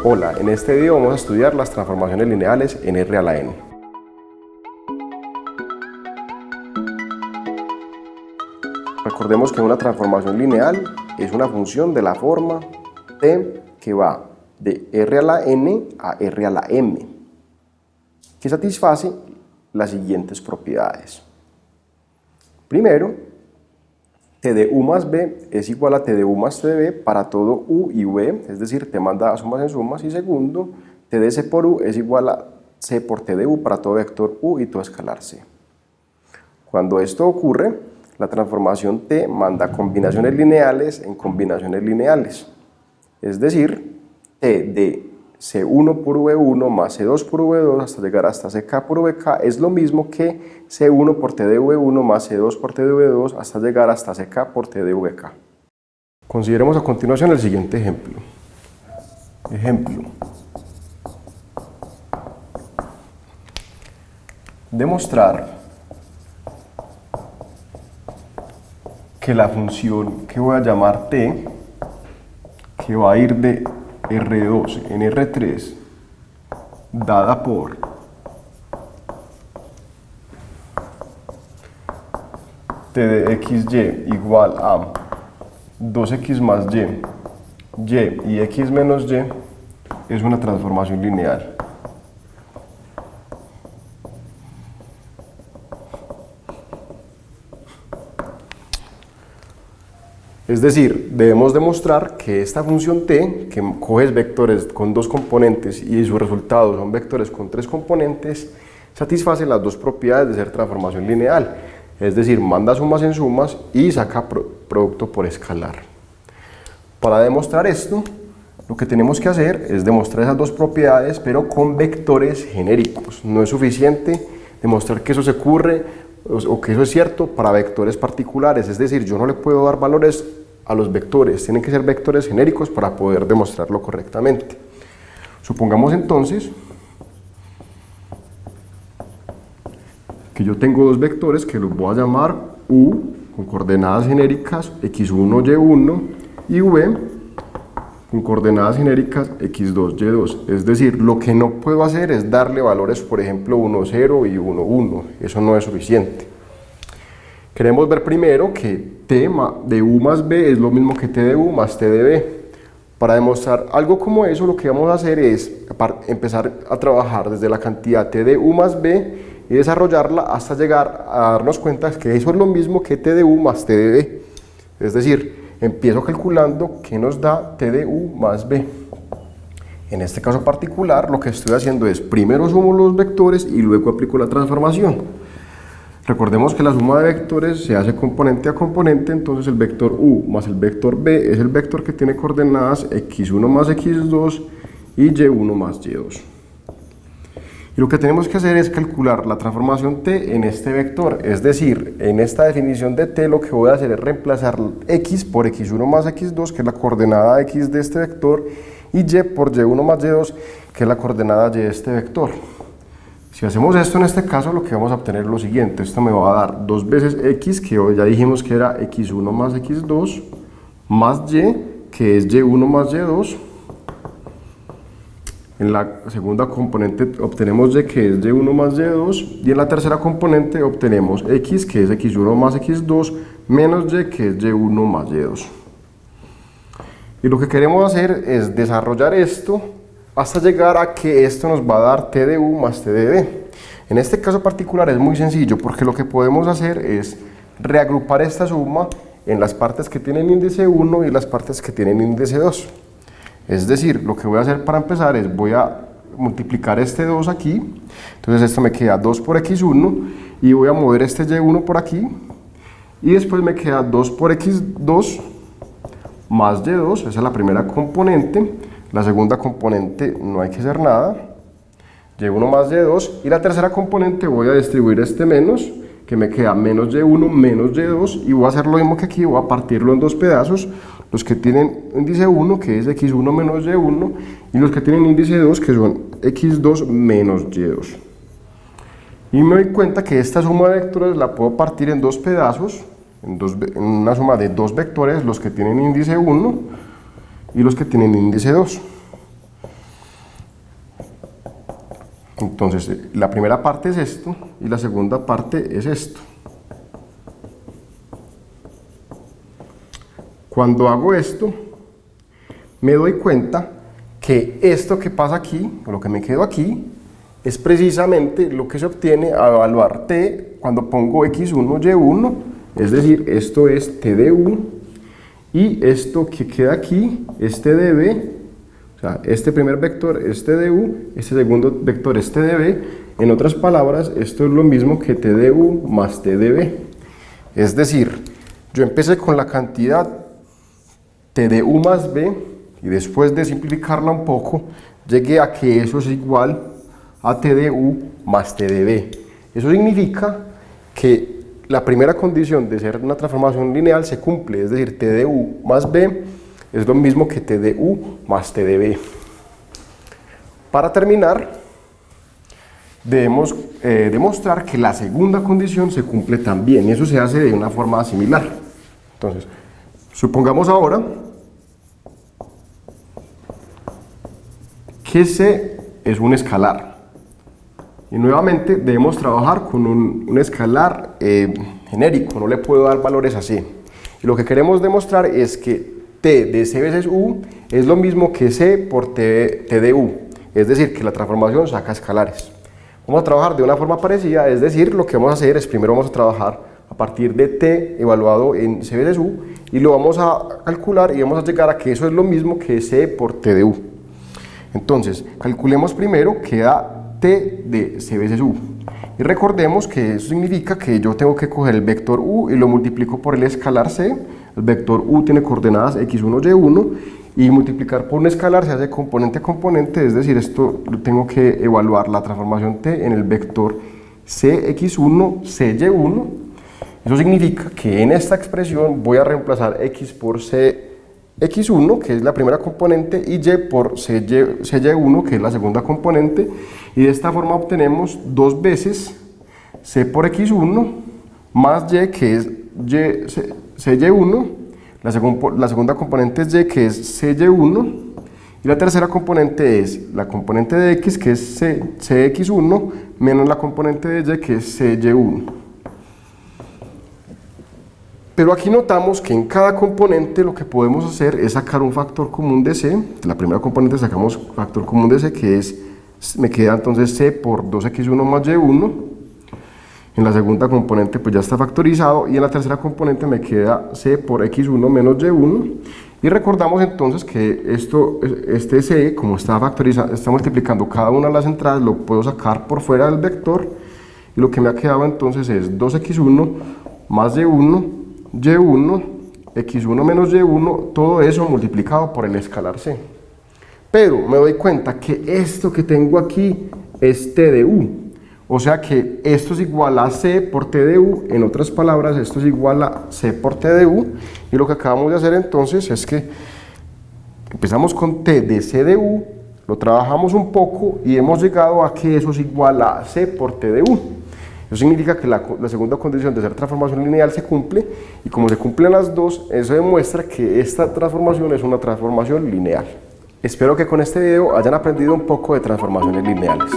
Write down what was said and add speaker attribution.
Speaker 1: Hola, en este video vamos a estudiar las transformaciones lineales en R a la n. Recordemos que una transformación lineal es una función de la forma t que va de R a la n a R a la m, que satisface las siguientes propiedades. Primero, t de u más b es igual a t de u más t de b para todo u y v, es decir, t mandada sumas en sumas. Y segundo, t de c por u es igual a c por t de u para todo vector u y todo escalar c. Cuando esto ocurre, la transformación t manda combinaciones lineales en combinaciones lineales, es decir, t de c1 por v1 más c2 por v2 hasta llegar hasta ck por vk es lo mismo que c1 por t de v1 más c2 por t de v2 hasta llegar hasta ck por t de vk. Consideremos a continuación el siguiente ejemplo. Demostrar que la función que voy a llamar t, que va a ir de R2 en R3, dada por t de xy igual a 2x más y y x menos y, es una transformación lineal. Es decir, debemos demostrar que esta función t, que coges vectores con dos componentes y sus resultados son vectores con tres componentes, satisface las dos propiedades de ser transformación lineal, es decir, manda sumas en sumas y saca producto por escalar. Para demostrar esto, lo que tenemos que hacer es demostrar esas dos propiedades, pero con vectores genéricos. No es suficiente demostrar que eso se ocurre o que eso es cierto para vectores particulares, es decir, yo no le puedo dar valores a los vectores, tienen que ser vectores genéricos para poder demostrarlo correctamente. Supongamos entonces que yo tengo dos vectores que los voy a llamar u con coordenadas genéricas x1, y1 y v con coordenadas genéricas x2, y2. Es decir, lo que no puedo hacer es darle valores, por ejemplo, 1, 0 y 1, 1. Eso no es suficiente. Queremos ver primero que t de u más b es lo mismo que t de u más t de b. Para demostrar algo como eso, lo que vamos a hacer es empezar a trabajar desde la cantidad t de u más b y desarrollarla hasta llegar a darnos cuenta que eso es lo mismo que t de u más t de b. Es decir, empiezo calculando qué nos da t de u más b. En este caso particular, lo que estoy haciendo es primero sumo los vectores y luego aplico la transformación. Recordemos que la suma de vectores se hace componente a componente, entonces el vector u más el vector b es el vector que tiene coordenadas x1 más x2 y y1 más y2. Y lo que tenemos que hacer es calcular la transformación t en este vector, es decir, en esta definición de t lo que voy a hacer es reemplazar x por x1 más x2, que es la coordenada x de este vector, y y por y1 más y2, que es la coordenada y de este vector. Si hacemos esto en este caso, lo que vamos a obtener es lo siguiente. Esto me va a dar 2 veces x, que ya dijimos que era x1 más x2, más y, que es y1 más y2. En la segunda componente obtenemos y, que es y1 más y2, y en la tercera componente obtenemos x, que es x1 más x2, menos y, que es y1 más y2. Y lo que queremos hacer es desarrollar esto hasta llegar a que esto nos va a dar t de u más t de b. En este caso particular es muy sencillo, porque lo que podemos hacer es reagrupar esta suma en las partes que tienen índice 1 y las partes que tienen índice 2. Es decir, lo que voy a hacer para empezar es voy a multiplicar este 2 aquí, entonces esto me queda 2 por x1 y voy a mover este y1 por aquí y después me queda 2 por x2 más y2, esa es la primera componente. La segunda componente no hay que hacer nada, y1 más y2, y la tercera componente voy a distribuir este menos, que me queda menos y1 menos y2, y voy a hacer lo mismo que aquí, voy a partirlo en dos pedazos, los que tienen índice 1, que es x1 menos y1, y los que tienen índice 2, que son x2 menos y2. Y me doy cuenta que esta suma de vectores la puedo partir en dos pedazos, en una suma de dos vectores, los que tienen índice 1 y los que tienen índice 2. Entonces, la primera parte es esto y la segunda parte es esto. Cuando hago esto, me doy cuenta que esto que pasa aquí, o lo que me quedó aquí, es precisamente lo que se obtiene al evaluar t cuando pongo x1, y1, es decir, esto es t de u, y esto que queda aquí es t de b, o sea, este primer vector es t de u, este segundo vector es t de b, en otras palabras, esto es lo mismo que t de u más t de b, es decir, yo empecé con la cantidad t de u más b, y después de simplificarla un poco, llegué a que eso es igual a t de u más t de b. Eso significa que la primera condición de ser una transformación lineal se cumple, es decir, t de u más b es lo mismo que t de u más t de b. Para terminar, debemos demostrar que la segunda condición se cumple también, y eso se hace de una forma similar. Entonces, supongamos ahora que C es un escalar. Y nuevamente debemos trabajar con un escalar genérico, no le puedo dar valores a C. Y lo que queremos demostrar es que T de C veces U es lo mismo que C por T de U, es decir, que la transformación saca escalares. Vamos a trabajar de una forma parecida, es decir, lo que vamos a hacer es primero vamos a trabajar a partir de T evaluado en C veces U y lo vamos a calcular y vamos a llegar a que eso es lo mismo que C por T de U. Entonces, calculemos primero que da t de c veces u. Y recordemos que eso significa que yo tengo que coger el vector u y lo multiplico por el escalar c. El vector u tiene coordenadas x1, y1 y multiplicar por un escalar se hace componente a componente, es decir, esto tengo que evaluar la transformación t en el vector cx1, cy1. Eso significa que en esta expresión voy a reemplazar x por x1, que es la primera componente, y y por cy1, que es la segunda componente, y de esta forma obtenemos dos veces c por x1 más y, que es cy1, la segunda componente es y, que es cy1, y la tercera componente es la componente de x, que es cx1, menos la componente de y, que es cy1. Pero aquí notamos que en cada componente lo que podemos hacer es sacar un factor común de c. De la primera componente sacamos factor común de c, que es, me queda entonces c por 2x1 más y1. En la segunda componente pues ya está factorizado, y en la tercera componente me queda c por x1 menos y1. Y recordamos entonces que este c, como está factorizado, está multiplicando cada una de las entradas, lo puedo sacar por fuera del vector, y lo que me ha quedado entonces es 2x1 más y1, y1, x1 menos y1, todo eso multiplicado por el escalar c. Pero me doy cuenta que esto que tengo aquí es t de u, o sea que esto es igual a c por t de u, en otras palabras esto es igual a c por t de u, y lo que acabamos de hacer entonces es que empezamos con t de c de u, lo trabajamos un poco y hemos llegado a que eso es igual a c por t de u. Eso significa que la segunda condición de ser transformación lineal se cumple, y como se cumplen las dos, eso demuestra que esta transformación es una transformación lineal. Espero que con este video hayan aprendido un poco de transformaciones lineales.